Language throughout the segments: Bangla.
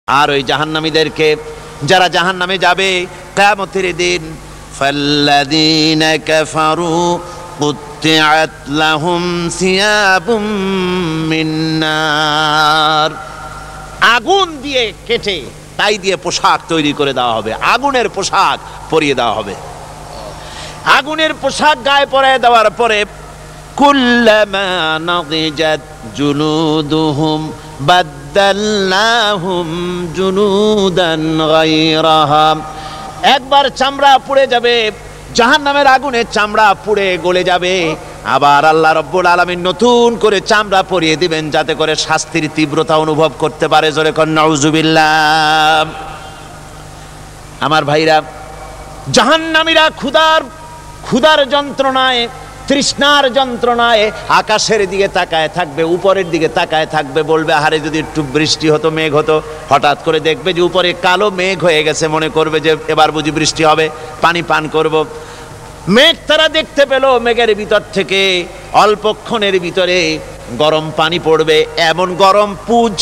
আর ওই জাহান্নামীদেরকে যারা জাহান্নামে যাবে কিয়ামতের দিন, ফাল্লাযীনা কাফারু কুত্তিআত লাহুম সিয়াবুম মিন নার, আগুন দিয়ে কেটে তাই দিয়ে পোশাক তৈরি করে দেওয়া হবে, আগুনের পোশাক পরিয়ে দেওয়া হবে। আগুনের পোশাক গায়ে পরিয়ে দেওয়ার পরে কুল্লামা নাদিজাত জুলুদুহুম বাদদালনাহুম জুলুদান গায়রাহা, একবার চামড়া পুড়ে যাবে, জাহান্নামের আগুনে চামড়া পুড়ে গলে যাবে, আবার আল্লাহ রাব্বুল আলামিন নতুন করে চামড়া পরিয়ে দিবেন যাতে করে শাস্তির তীব্রতা অনুভব করতে পারে। জোরে কোন নাউজুবিল্লাহ। আমার ভাইরা, জাহান্নামীরা ক্ষুধার যন্ত্রণায়, তৃষ্ণার যন্ত্রণায় আকাশের দিকে তাকায় থাকবে, উপরের দিকে তাকায় থাকবে, বলবে আরে যদি একটু বৃষ্টি হতো, মেঘ হতো। হঠাৎ করে দেখবে যে উপরে কালো মেঘ হয়ে গেছে, মনে করবে যে এবার বুঝি বৃষ্টি হবে, পানি পান করব। মেঘ তারা দেখতে পেল, মেঘের ভিতর থেকে অল্পক্ষণের ভিতরে গরম পানি পড়বে, এমন গরম পুজ,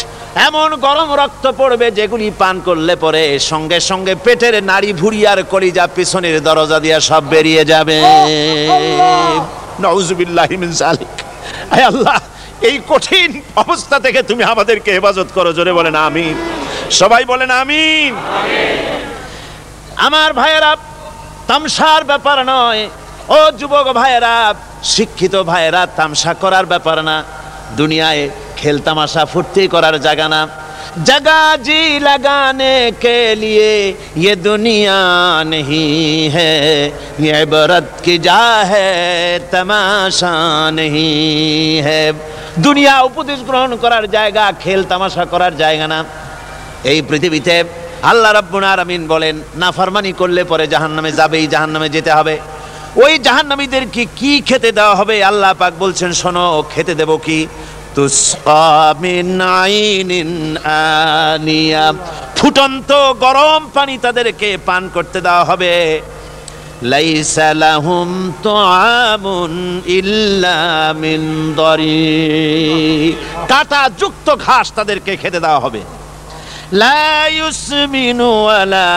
এমন গরম রক্ত পড়বে যেগুলি পান করলে পরে সঙ্গে সঙ্গে পেটের নাড়ি ভুঁড়ি আর কলিজা পিছনের দরজা দিয়া সব বেরিয়ে যাবে। নাউজুবিল্লাহি মিন যালিক। আয় আল্লাহ, এই কঠিন অবস্থা থেকে তুমি আমাদেরকে হেফাজত করো। জোরে বলেন আমিন। সবাই বলেন আমিন। আমার ভাইয়েরা, তামসার ব্যাপার নয়। ও যুবক ভাইয়েরা, শিক্ষিত ভাইয়েরা, তামসা করার ব্যাপার না। দুনিয়ায় খেল তামাশা ফুর্তি করার জায়গা না। जगह जी लगाने के लिए ये दुनिया नहीं है, ये इबरत की जा है तमाशा नहीं है। দুনিয়া উপদেশ গ্রহণ করার জায়গা, খেল তামাশা করার জায়গা না। এই পৃথিবীতে আল্লাহ রাব্বুল আলামিন বলেন, নাফরমানি করলে পরে জাহান্নামে যাবেই, জাহান্নামে যেতে হবে। ওই জাহান্নামীদেরকে কি খেতে দেওয়া হবে? আল্লাহ পাক বলছেন, শোনো, খেতে দেব কি? তুসকা মিন আইনিন আনিয়া, ফুটন্ত গরম পানি তাদেরকে পান করতে দেওয়া হবে। লাইসা লাহুম তুআমুন ইল্লা মিন দারি, কাঁটা যুক্ত ঘাস তাদেরকে খেতে দেওয়া হবে। লা ইউসমিনু ওয়ালা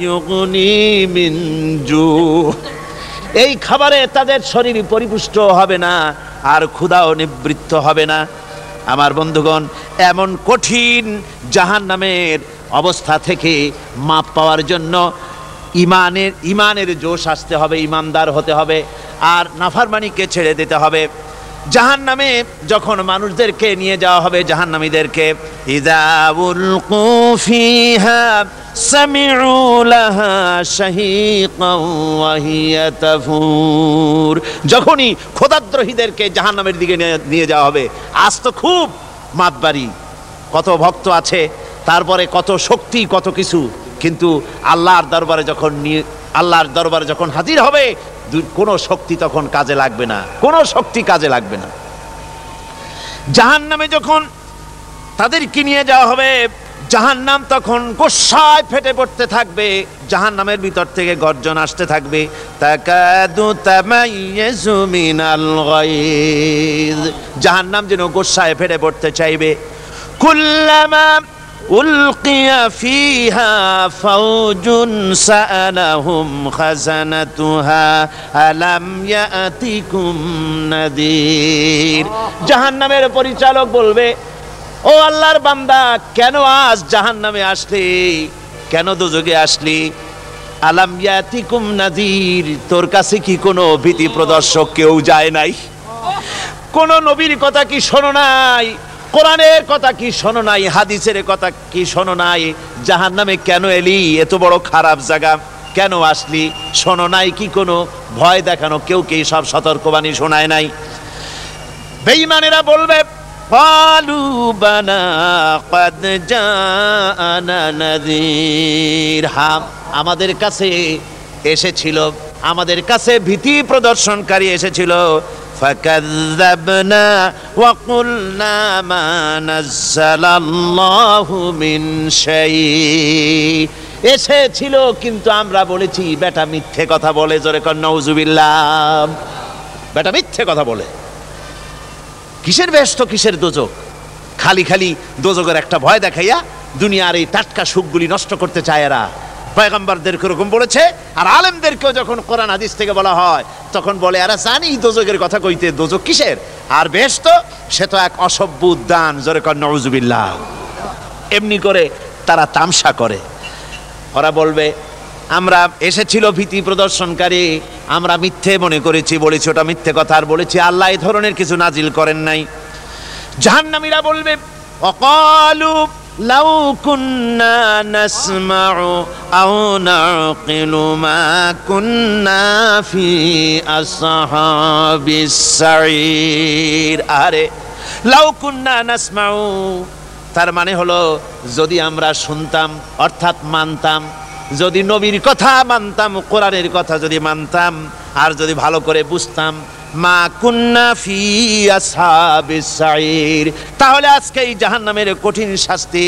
ইউগনি মিন জু, এই খাবারে তাদের শরীর পরিপুষ্ট হবে না, আর ক্ষুধাও নিবৃত্ত হবে না। আমার বন্ধুগণ, এমন কঠিন জাহান্নামের অবস্থা থেকে মাপ পাওয়ার জন্য ইমানের জোশ আসতে হবে, ইমানদার হতে হবে, আর নাফরমানিকে ছেড়ে দিতে হবে। জাহান্নামে যখন মানুষদেরকে নিয়ে যাওয়া হবে, জাহান্নামীদেরকে, ইযা উলকু ফিহা সামিউ লাহা শাহীকান ওয়া হিয়া তাফুর, যখনই খোদাদ্রোহীদেরকে জাহান্নামের দিকে নিয়ে যাওয়া হবে, আজ তো খুব মাতবাড়ি, কত ভক্ত আছে, তারপরে কত শক্তি, কত কিছু, কিন্তু আল্লাহর দরবারে যখন হাজির হবে, কোনো শক্তি তখন কাজে লাগবে না, কোনো শক্তি কাজে লাগবে না। জাহান্নামে যখন তাদেরকে নিয়ে যাওয়া হবে, জাহান্নাম তখন গোসায় ফেটে পড়তে থাকবে, জাহান্নামের ভিতর থেকে গর্জন আসতে থাকবে, তাকাদু তামাইয়াজু মিনাল গায়জ, জাহান্নাম যেন গোসায় ফেটে পড়তে চাইবে। কুল্লামা উলকিয়া ফিহা ফাওজুন সাআলাহুম খাজানাতুহা আলাম ইয়াতিকুম নাদির, জাহান্নামের পরিচালক বলবে, ও আল্লাহর বান্দা, কেন আজ জাহান্নামে আসলি, কেন দোজখে আসলি? আলাম ইয়াতিকুম নাদির, তোর কাছে কি কোনো ভীতি প্রদর্শক কেউ যায় নাই? কোন নবীর কথা কি শোনো নাই? কোরআনের কথা কি শোনো নাই? হাদিসের কথা কি শোনো নাই? জাহান্নামে কেন এলি? এত বড় খারাপ জায়গা কেন আসলি? শোনো নাই কি? কোনো ভয় দেখানো কেউ কি সব সতর্কবাণী শোনায় নাই? বেঈমানেরা বলবে, ক্বালু বালা ক্বাদ জাআনা নাযীর, হ্যাঁ, আমাদের কাছে এসেছিল, আমাদের কাছে ভীতি প্রদর্শনকারী এসেছিল। ফাকাযযাবনা ওয়া কুলনা মা নাযালাল্লাহু মিন শাই, এসেছিল কিন্তু আমরা বলেছি বেটা মিথ্যে কথা বলে। জোরে কর নাউজুবিল্লাহ। বেটা মিথ্যে কথা বলে। কিসের বেহেশত, কিসের দোজখ? খালি খালি দোজখের একটা ভয় দেখাইয়া দুনিয়ার এই টাটকা সুখগুলি নষ্ট করতে চায় এরা। পয়গম্বরদেরকে এরকম বলেছে, আর আলেমদেরকেও যখন কোরআন হাদিস থেকে বলা হয় তখন বলে এরা জানি দোজকের কথা কইতে, দোজক কিসের, আর বেহেশত সে তো এক অসভ্য উদ্যান, জোরে কর নাউজুবিল্লাহ। এমনি করে তারা তামসা করে। ওরা বলবে আমরা এসেছিল ভীতি প্রদর্শনকারী, আমরা মিথ্যে মনে করেছি, বলেছি ওটা মিথ্যে কথা, আর বলেছি আল্লাহ এই ধরনের কিছু নাজিল করেন নাই। জাহান্নামীরা বলবে অকালু লাউ কুন্না নাসমাউ আও নাকিলু মা কুন্না ফি আসহাবিস সাঈর। আরে লাউ কুন্না নাসমাউ, তার মানে হলো যদি আমরা শুনতাম অর্থাৎ মানতাম, যদি নবীর কথা মানতাম, কোরআনের কথা যদি মানতাম, আর যদি ভালো করে বুঝতাম, মা কুন্না ফি আসহাবিস সাঈর, তাহলে আজকে এই জাহান্নামের কঠিন শাস্তি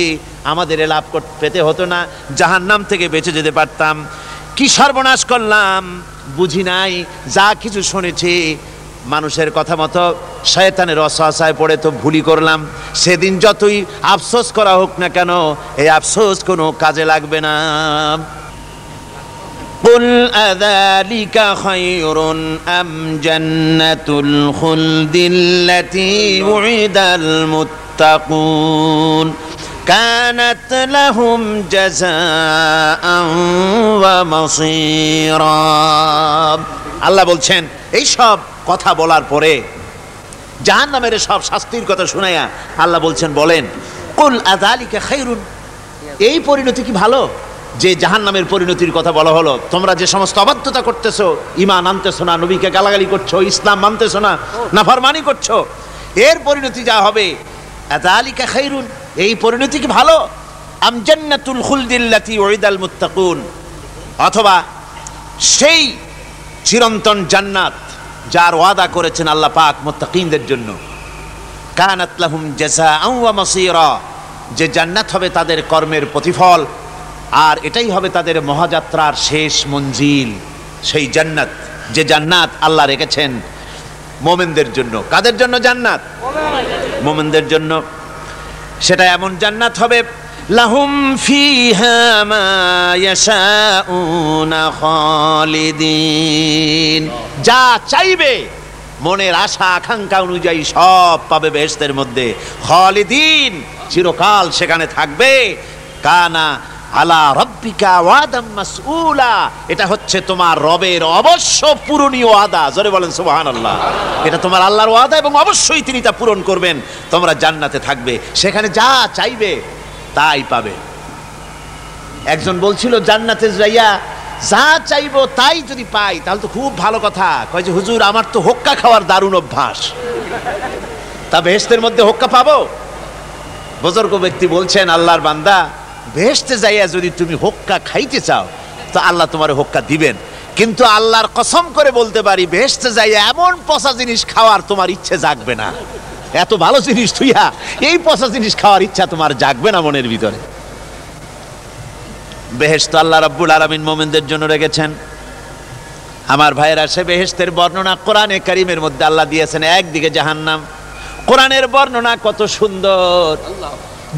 আমাদের লাভ পেতে হতো না, জাহান্নাম থেকে বেঁচে যেতে পারতাম। কি সর্বনাশ করলাম, বুঝি নাই, যা কিছু শুনেছি মানুষের কথা মতো শয়তানের ওয়াসওয়াসায় পড়ে তো ভুলই করলাম। সেদিন যতই আফসোস করা হোক না কেন, এই আফসোস কোনো কাজে লাগবে না। কুল আযালিকা খায়রুন আম জান্নাতুল খুলদিল্লাতী উইদাল মুত্তাকুন কানাত লাহুম জাযাআন ওয়া মাসীরা। আল্লাহ বলছেন এই সব কথা বলার পরে, জাহান্নামের সব শাস্তির কথা শুনাইয়া আল্লাহ বলছেন বলেন কুল আযালিকা খায়রুন, এই পরিণতি কি ভালো যে জাহান্নামের পরিণতির কথা বলা হলো? তোমরা যে সমস্ত অবাধ্যতা করতেছো, ঈমান আনতেছো না, নবীকে গালাগালি করছো, ইসলাম মানতেছো না, নাফরমানি করছো, এর পরিণতি যা হবে, আযালিকা খায়রুন, এই পরিণতি কি ভালো? আম জান্নাতুল খুলদিল্লাতী উইদাল মুত্তাকুন, অথবা সেই চিরন্তন জান্নাত যার ওয়াদা করেছেন আল্লাহ পাক মুত্তাকিনদের জন্য, কানাত লাহুম জাযাআন ওয়া মাসীরা, যে জান্নাত হবে তাদের কর্মের প্রতিফল, আর এটাই হবে তাদের মহাযাত্রার শেষ মঞ্জিল। সেই জান্নাত, যে জান্নাত আল্লাহ রেখেছেন মুমিনদের জন্য। কাদের জন্য জান্নাত? মুমিনদের জন্য। সেটা এমন জান্নাত হবে লাহুম ফিহা মা ইয়াশাউনা খালিদিন, যা চাইবে মনের আশা আকাঙ্ক্ষা অনুযায়ী সব পাবে বেহেশতের মধ্যে। খালিদিন, চিরকাল সেখানে থাকবে। কানা আলা রাব্বিকা ওয়াদাম মাসউলা, এটা হচ্ছে তোমার রবের অবশ্য পূরণীয় ওয়াদা। জোরে বলেন সুবহানাল্লাহ। এটা তোমার আল্লাহর ওয়াদা এবং অবশ্যই তিনি তা পূরণ করবেন। তোমরা জান্নাতে থাকবে, সেখানে যা চাইবে তাই পাবে। একজন বলছিল জান্নাতে যাইয়া যা চাইবো তাই যদি পাই তাহলে তো খুব ভালো কথা। কয় যে হুজুর আমার তো হোক্কা খাওয়ার দারুণ অভ্যাস, তা বেহেশতের মধ্যে হোক্কা পাবো? বুজুর্গ ব্যক্তি বলছেন আল্লাহর বান্দা, বেহেশতে যাইয়া যদি তুমি হোক্কা খাইতে চাও তো আল্লাহ তোমার হোক্কা দিবেন, কিন্তু আল্লাহর কসম করে বলতে পারি বেহেশতে যাইয়া এমন পচা জিনিস খাওয়ার তোমার ইচ্ছে জাগবে না। এত ভালো জিনিস তুইয়া এই পচা জিনিস খাওয়ার ইচ্ছা তোমার জাগবে না মনের ভিতরে। বেহেশত আল্লাহ রাব্বুল আলামিন মুমিনদের জন্য রেখেছেন। আমার ভাইয়েরা, সে বেহেশতের বর্ণনা কোরআনে কারীমের মধ্যে আল্লাহ দিয়েছেন। একদিকে জাহান্নাম, কোরআনের বর্ণনা কত সুন্দর।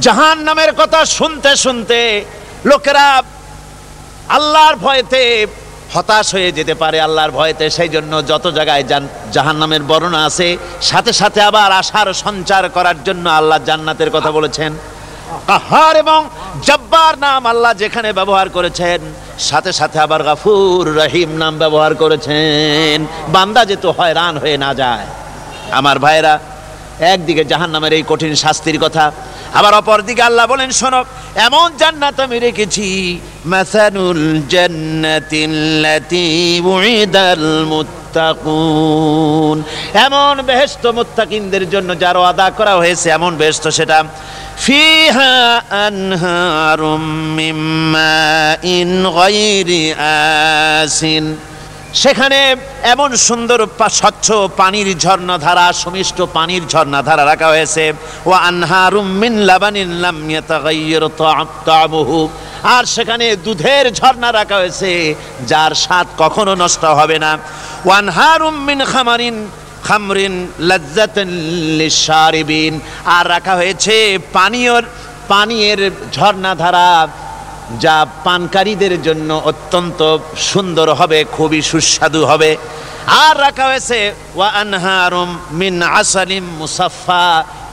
জাহান্নামের কথা শুনতে শুনতে লোকেরা আল্লাহর ভয়েতে হতাশ হয়ে যেতে পারে, আল্লাহর ভয়েতে। সেই জন্য যত জায়গায় জাহান্নামের বর্ণনা আছে, সাথে সাথে আবার আশার সঞ্চার করার জন্য আল্লাহ জান্নাতের কথা বলেছেন। কাহার এবং জব্বার নাম আল্লাহ যেখানে ব্যবহার করেছেন, সাথে সাথে আবার গাফুর রহিম নাম ব্যবহার করেছেন, বান্দা যেত হয়রান হয়ে না যায়। আমার ভাইরা, একদিকে জাহান্নামের এই কঠিন শাস্তির কথা, আবার অপর দিকে আল্লাহ বলেন শোনো, এমন জান্নাত আমি রেখেছি, মাসানুল জান্নাতিল্লাতী উইদাল মুত্তাকুন, এমন বেহেশত মুত্তাকিনদের জন্য যার ওয়াদা করা হয়েছে, এমন বেহেশত সেটা ফিহা আনহারুম মিন মাইন গায়রি আসিন, সেখানে এমন সুন্দর স্বচ্ছ পানির ঝর্ণাধারা, সুমিষ্ট পানির ঝর্ণাধারা রাখা হয়েছে। ওয়া আনহারুম মিন লাবানিন লাম ইয়াতাগায়্যার তা'আমুহু, আর সেখানে দুধের ঝর্ণা রাখা হয়েছে যার স্বাদ কখনো নষ্ট হবে না। ওয়া আনহারুম মিন খামরিন লাযযাতান লিশারিবিন, আর রাখা হয়েছে পানীয়ের ঝর্ণাধারা, যা পানকারীদের জন্য অত্যন্ত সুন্দর হবে, খুবই সুস্বাদু হবে। আর রাখা হয়েছে ওয়া আনহারুম মিন আসালিম মুসাফফা,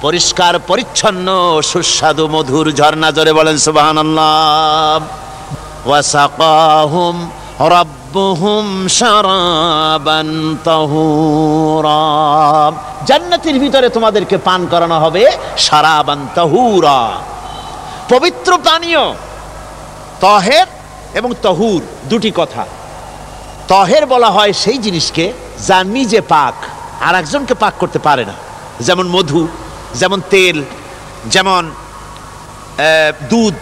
পরিষ্কার পরিচ্ছন্ন সুস্বাদু মধুর ঝর্ণা। জোরে বলেন সুবহানাল্লাহ। ওয়া সাকাহুম রাব্বুহুম শারাবান তাহুরা, জান্নাতের ভিতরে তোমাদেরকে পান করানো হবে শারাবান তাহুরা, পবিত্র পানীয়। তহের এবং তহুর দুটি কথা। তহের বলা হয় সেই জিনিসকে যা নিজে পাক, আর একজনকে পাক করতে পারে না, যেমন মধু, যেমন তেল, যেমন দুধ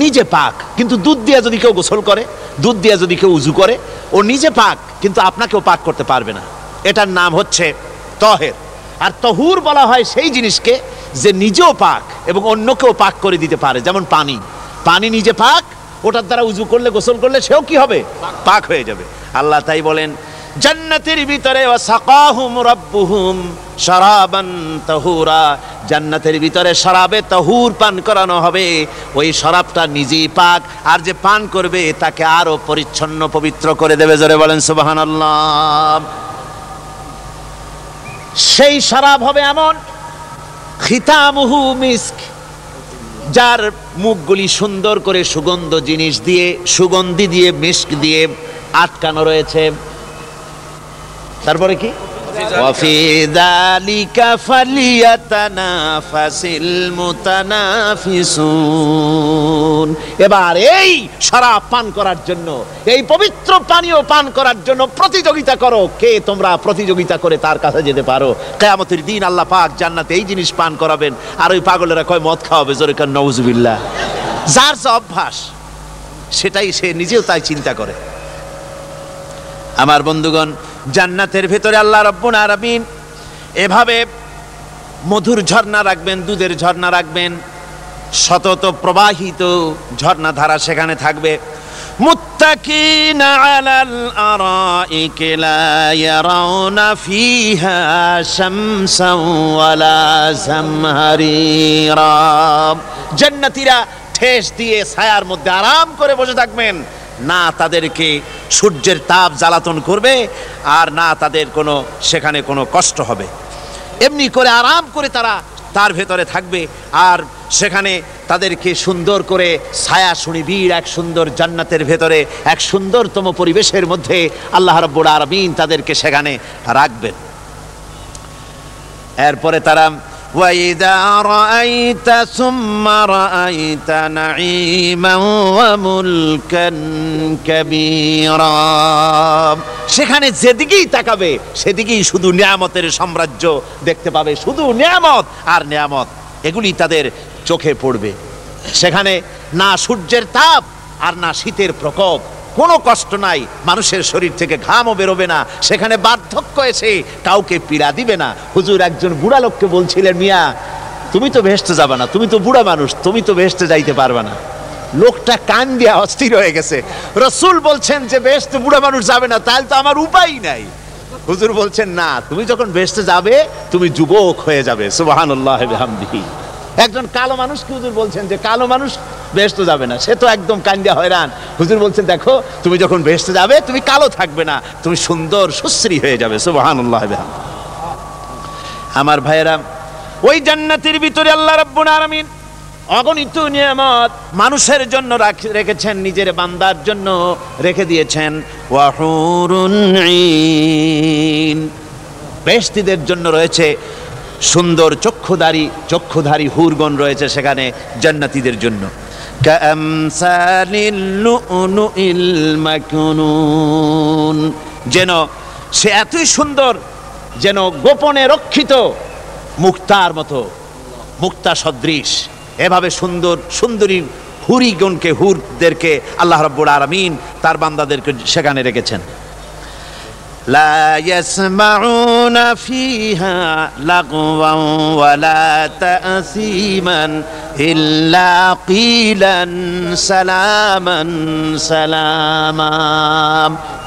নিজে পাক, কিন্তু দুধ দিয়ে যদি কেউ গোসল করে, দুধ দিয়ে যদি কেউ উজু করে, ও নিজে পাক, কিন্তু আপনাকেও পাক করতে পারবে না। এটার নাম হচ্ছে তহের। আর তহুর বলা হয় সেই জিনিসকে যে নিজেও পাক এবং অন্যকেও পাক করে দিতে পারে, যেমন পানি। পানি নিজে পাক, ওটার দ্বারা উজু করলে, গোসল করলে সেও কি হবে? পাক হয়ে যাবে। আল্লাহ তাই বলেন জান্নাতের ভিতরে ওয়াসাকাহুম রাব্বুহুম শারাবান তাহুরা, জান্নাতের ভিতরে শরাবে তাহুর পান করানো হবে। ওই শরাবটা নিজেই পাক, আর যে পান করবে তাকে আরো পরিচ্ছন্ন পবিত্র করে দেবে। জোরে বলেন সুবহানাল্লাহ। সেই শরাব হবে এমন, খিতামুহু মিস্ক, যার মুখগুলি সুন্দর করে সুগন্ধ জিনিস দিয়ে, সুগন্ধি দিয়ে, মিস্ক দিয়ে আটকানো রয়েছে। তারপরে কি? ওয়াফি যালিকা ফালিয়াতানাফাসিল মুতানাফিসুন। এবার এই শরাব পান করার জন্য, এই পবিত্র পানীয় পান করার জন্য প্রতিযোগিতা করো। কে তোমরা প্রতিযোগিতা করে তার কাছে যেতে পারো? কিয়ামতের দিন আল্লাহ পাক জান্নাতে এই জিনিস পান করাবেন, আর ওই পাগলেরা কয় মদ খাওয়াবে। জোরে কান নাউজুবিল্লাহ। যার যে অভ্যাস সেটাই সে নিজেও তাই চিন্তা করে। আমার বন্ধুগণ, জান্নাতের ভেতরে আল্লাহ রাব্বুল আলামিন এভাবে মধুর ঝর্ণা রাখবেন, দুধের ঝর্ণা রাখবেন, সতত প্রবাহিত ঝর্ণা ধারা সেখানে থাকবে। মুত্তাকিনা আলাল আরাইকি লা ইয়ারাউনা ফিহা শামসান ওয়ালা জামহারিরা, জান্নাতীরা ঠেস দিয়ে ছায়ার মধ্যে আরাম করে বসে থাকবেন। না তাদেরকে সূর্যের তাপ জ্বালাতন করবে, আর না তাদের কোনো সেখানে কোনো কষ্ট হবে। এমনি করে আরাম করে তারা তার ভেতরে থাকবে, আর সেখানে তাদেরকে সুন্দর করে ছায়া সুনিবিড় এক সুন্দর জান্নাতের ভেতরে এক সুন্দরতম পরিবেশের মধ্যে আল্লাহ রাব্বুল আলামিন তাদেরকে সেখানে রাখবেন। এরপরে তারা وَإِذَا رَأَيْتَ ثُمَّ رَأَيْتَ نَعِيمًا وَمُلْكًا كَبِيرًا, সেখানে যেদিকেই তাকাবে সেদিকেই শুধু নিয়ামতের সাম্রাজ্য দেখতে পাবে, শুধু নিয়ামত আর নিয়ামত, এগুলি তাদের চোখে পড়বে। সেখানে না সূর্যের তাপ আর না শীতের প্রকোপ, কোনো কষ্ট নাই, মানুষের শরীর থেকে ঘামও বেরোবে না, সেখানে বার্ধক্য এসে কাউকে পীড়া দিবে না। হুজুর একজন বুড়া লোককে বলছিলেন, মিয়া তুমি তো ভেস্তে যাবে না, তুমি তো বুড়া মানুষ, তুমি তো ভেস্তে যাইতে পারবে না। লোকটা কান দিয়া অস্থির হয়ে গেছে। রাসূল বলছেন যে ভেস্তে বুড়া মানুষ যাবে না, তাহলে তো আমার উপায় নাই। হুজুর বলছেন না, তুমি যখন ভেস্তে যাবে তুমি যুবক হয়ে যাবে। সুবহানাল্লাহি ওয়া বিহামদিহি। একজন কালো মানুষকে হুজুর বলছেন যে কালো মানুষ বেহেশতে যাবে না, সে তো একদম কান্দিয়া হয়রান। হুজুর বলছেন দেখো তুমি যখন বেহেশতে যাবে তুমি কালো থাকবে না, তুমি সুন্দর সুশ্রী হয়ে যাবে। সুবহানাল্লাহ। আমার ভাইয়েরা, ওই জান্নাতের ভিতরে আল্লাহ রাব্বুল আলামিন অগণিত নিয়ামত মানুষের জন্য রেখেছেন, নিজের বান্দার জন্য রেখে দিয়েছেন। ওয়া হুরুন ঈন, বেহেশতীদের জন্য রয়েছে সুন্দর চক্ষুধারী হুরগণ রয়েছে সেখানে জান্নাতীদের জন্য। কামসালিল লুউলুইল মাকনুন, যেন সে এতই সুন্দর, যেন গোপনে রক্ষিত মুক্তার মতো, মুক্তা সদৃশ। এভাবে সুন্দর সুন্দরী হুরিগণকে, হুরদেরকে আল্লাহ রাব্বুল আলামিন তার বান্দাদেরকে সেখানে রেখেছেন। লা ইয়াসমাউনা ফিহা লাগওয়ান ওয়ালা তাসীমান ইল্লা কিলান সালামান সালামা,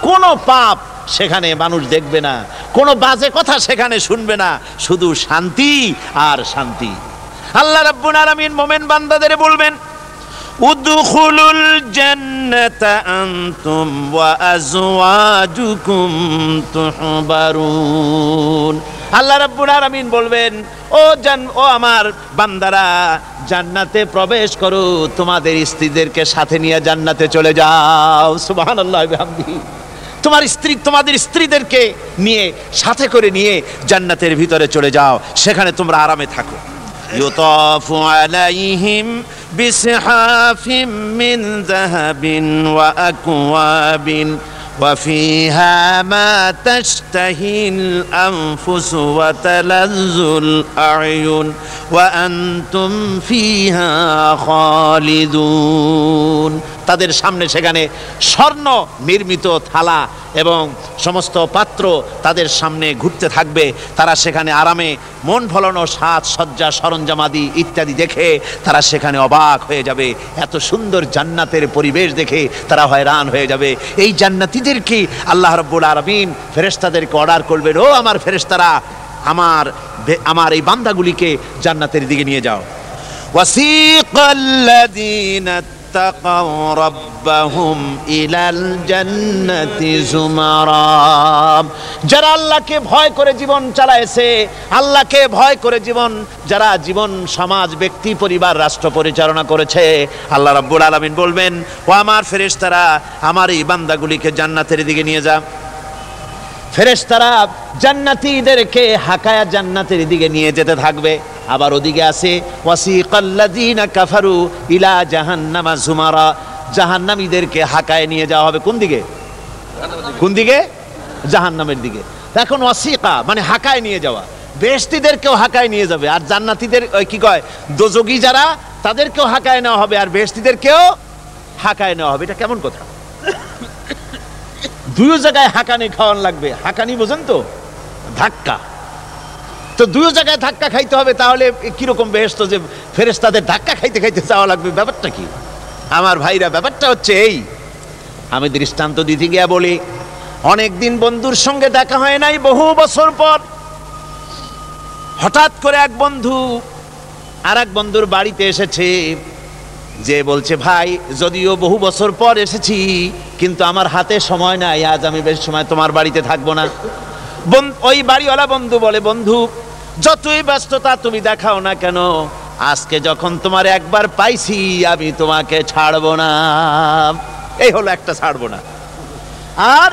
কোন পাপ সেখানে মানুষ দেখবে না, কোনো বাজে কথা সেখানে শুনবে না, শুধু শান্তি আর শান্তি। আল্লাহ রাব্বুল আলামিন মুমিন বান্দাদের বলবেন, উদখুলুল জান্নাতা আনতুম ওয়া আজওয়াজুকুম তুহবারুন। আল্লাহ রাব্বুল আলামিন বলবেন, ও আমার বান্দারা, জান্নাতে প্রবেশ করো, তোমাদের স্ত্রীদেরকে সাথে নিয়ে জান্নাতে চলে যাও। সুবহানাল্লাহি ওয়া বিহামদিহি। তোমাদের স্ত্রীদেরকে নিয়ে, সাথে করে নিয়ে জান্নাতের ভিতরে চলে যাও, সেখানে তোমরা আরামে থাকো। ইউতাফু আলাইহিম বিসহাফিম মিন যাহাবিন ওয়া আকওয়াবিন ওয়া ফিহা মা তাশতাহিল আনফুসু ওয়া তালাজ্জুল আ'য়ুন ওয়া আনতুম ফিহা খালিদুন। তাদের সামনে সেখানে স্বর্ণ নির্মিত থালা এবং সমস্ত পাত্র তাদের সামনে ঘুরতে থাকবে। তারা সেখানে আরামে মন ভোলানো সাজ সজ্জা সরঞ্জামাদি ইত্যাদি দেখে তারা সেখানে অবাক হয়ে যাবে। এত সুন্দর জান্নাতের পরিবেশ দেখে তারা হয়রান হয়ে যাবে। এই জান্নাতীদেরকে আল্লাহ রাব্বুল আলামিন ফেরেশতাদেরকে অর্ডার করবেন, ও আমার ফেরেশতারা, আমার এই বান্দাগুলিকে জান্নাতের দিকে নিয়ে যাও। ওয়াসিকাল্লাযীনা তাকাউ রাব্বাহুম ইলাল জান্নাতি যুমারা। যারা আল্লাহকে ভয় করে জীবন চালায়েছে, আল্লাহকে ভয় করে যারা জীবন সমাজ ব্যক্তি পরিবার রাষ্ট্র পরিচালনা করেছে, আল্লাহ রাব্বুল আলামিন বলবেন, ও আমার ফেরেশতারা, আমার এই বান্দাগুলিকে জান্নাতের দিকে নিয়ে যা। ফেরেশতারা জান্নাতীদেরকে হাকায়া জান্নাতের দিকে নিয়ে যেতে থাকবে। আবার ওদিকে আছে ওয়াসিকাল্লাযীনা কাফারু ইলা জাহান্নামা যুমারা। জাহান্নামীদেরকে হাকায় নিয়ে যাওয়া হবে কোন দিকে? কোন দিকে? জাহান্নামের দিকে। এখন ওয়াসিকা মানে হাকায় নিয়ে যাওয়া। বেহেশতীদেরকেও হাকায় নিয়ে যাবে, আর জান্নাতীদের কি কয় দোজখী যারা, তাদেরকেও হাকায় নেওয়া হবে, আর বেহেশতীদেরকেও হাকায় নেওয়া হবে। এটা কেমন কথা? দুই জায়গায় হাঁকানি খাওয়ান লাগবে। হাঁকানি বোঝেন তো? ধাক্কা। তো দুই জায়গায় ধাক্কা খাইতে হবে, তাহলে কিরকম বেহেশত যে ফেরেশতাদের ধাক্কা খাইতে খাইতে যাওয়া লাগবে? ব্যাপারটা কি আমার ভাইরা? ব্যাপারটা হচ্ছে এই, আমি দৃষ্টান্ত দিতে গিয়া বলি, অনেকদিন বন্ধুর সঙ্গে দেখা হয় নাই, বহু বছর পর হঠাৎ করে এক বন্ধু আর এক বন্ধুর বাড়িতে এসেছে, যে বলছে, ভাই যদিও বহু বছর পর এসেছি, কিন্তু আমার হাতে সময় নাই, আজ আমি বেশি সময় তোমার বাড়িতে থাকবো না। ওই বাড়িওয়ালা বন্ধু বলে, বন্ধু যতই ব্যস্ততা তুমি দেখাও না কেন, আজকে যখন তোমার একবার পাইছি, আমি তোমাকে ছাড়বো না। এই হলো একটা ছাড়বো না। আর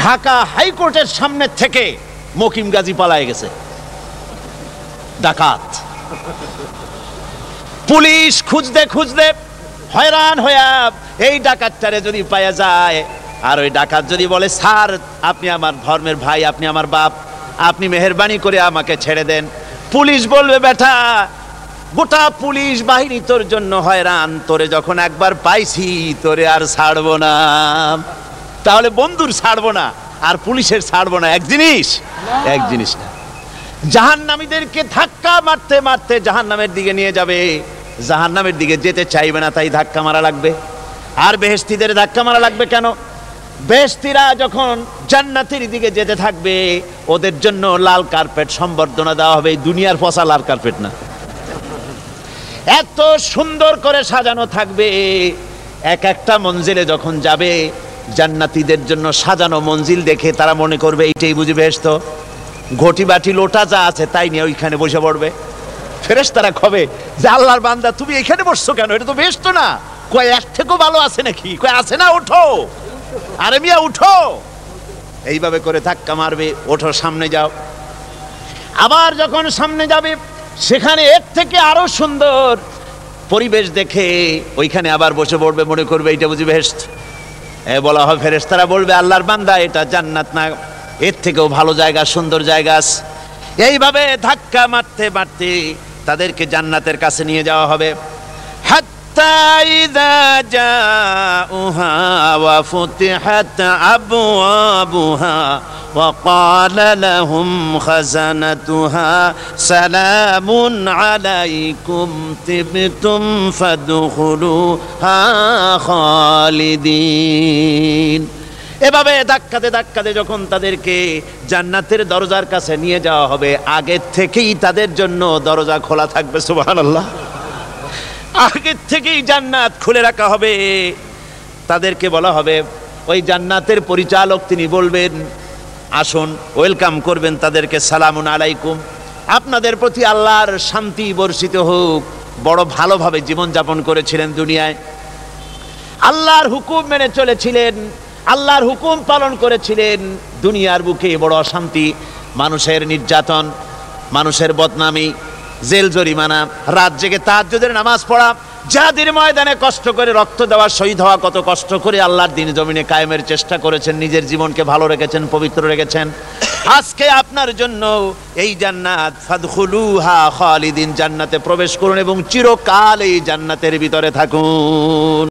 ঢাকা হাইকোর্টের সামনে থেকে মকিম গাজী পালায় গেছে, ডাকাত। পুলিশ খুঁজতে খুঁজতে হয়রান হইয়া এই ডাকাতটারে যদি পাওয়া যায়, আর ওই ডাকাত যদি বলে, স্যার আপনি আমার ধর্মের ভাই, আপনি আমার বাপ, আপনি মেহেরবানি করে আমাকে ছেড়ে দেন, পুলিশ বলবে, বেটা গোটা পুলিশ বাহিনী তোর জন্য হয়রান, তোরে যখন একবার পাইছি তোরে আর ছাড়বো না। তাহলে বন্ধুর ছাড়বো না আর পুলিশের ছাড়বো না এক জিনিস? এক জিনিস না। জাহান্নামীদেরকে ধাক্কা মারতে মারতে জাহান্নামের দিকে নিয়ে যাবে, জাহান্নামের দিকে যেতে চাইবে না, তাই ধাক্কা মারা লাগবে। আর বেহেশতীদের ধাক্কা মারা লাগবে কেন? বেহেশতীরা যখন জান্নাতের দিকে যেতে থাকবে, ওদের জন্য লাল কার্পেট সম্বর্ধনা দেওয়া হবে। দুনিয়ার পচা লাল কার্পেট না, এত সুন্দর করে সাজানো থাকবে। এক একটা মঞ্জিলে যখন যাবে, জান্নাতীদের জন্য সাজানো মঞ্জিল দেখে তারা মনে করবে এইটাই বুঝি বেহেশত। ঘটি বাটি লোটা যা আছে তাই নিয়ে ওইখানে বসে পড়বে। ফেরেশতারা কবে যে, আল্লাহর বান্দা তুমি এখানে বসছো কেন? এটা তো বেহেশত না। কয় এর থেকেও ভালো আছে নাকি? কয় আছে না, ওঠো, আরে মিয়া উঠো। এইভাবে করে ধাক্কা মারবে, ওঠো, সামনে যাও। আবার যখন সামনে যাবে, সেখানে এর থেকে আরো সুন্দর পরিবেশ দেখে ওইখানে আবার বসে পড়বে, মনে করবে এইটা বুঝি বেহেশত। বলা হয়, ফেরেশতারা বলবে, আল্লাহর বান্দা এটা জান্নাত না, এর থেকেও ভালো জায়গা, সুন্দর জায়গা আছে। এইভাবে ধাক্কা মারতে মারতে তাদেরকে জান্নাতের কাছে নিয়ে যাওয়া হবে। হাত্তা ইযা জাউহা ওয়া ফুতিহাত আবওয়াবুহা ওয়া ক্বালা লাহুম খাযানাতুহা সালামুন আলাইকুম তিবতুম ফাদখুলুহা খালিদিন। এভাবে ধাক্কাতে ধাক্কাতে যখন তাদেরকে জান্নাতের দরজার কাছে নিয়ে যাওয়া হবে, আগের থেকেই তাদের জন্য দরজা খোলা থাকবে। সুবহানাল্লাহ। আগের থেকেই জান্নাত খুলে রাখা হবে। তাদেরকে বলা হবে, ওই জান্নাতের পরিচালক তিনি বলবেন, আসুন, ওয়েলকাম করবেন তাদেরকে, সালামুন আলাইকুম, আপনাদের প্রতি আল্লাহর শান্তি বর্ষিত হোক। বড় ভালোভাবে জীবনযাপন করেছিলেন দুনিয়ায়, আল্লাহর হুকুম মেনে চলেছিলেন, আল্লাহর হুকুম পালন করেছিলেন। দুনিয়ার বুকে বড় অশান্তি, মানুষের নির্যাতন, মানুষের বদনামি, জেল জরিমানা, রাত জেগে তাহাজ্জুদের নামাজ পড়া, জিহাদের ময়দানে কষ্ট করে রক্ত দেওয়া, শহীদ হওয়া, কত কষ্ট করে আল্লাহর দ্বীন জমিনে কায়েমের চেষ্টা করেছেন, নিজের জীবনকে ভালো রেখেছেন, পবিত্র রেখেছেন। আজকে আপনার জন্য এই জান্নাত, ফাদখুলুহা খালিদিন, জান্নাতে প্রবেশ করুন এবং চিরকাল এই জান্নাতের ভিতরে থাকুন।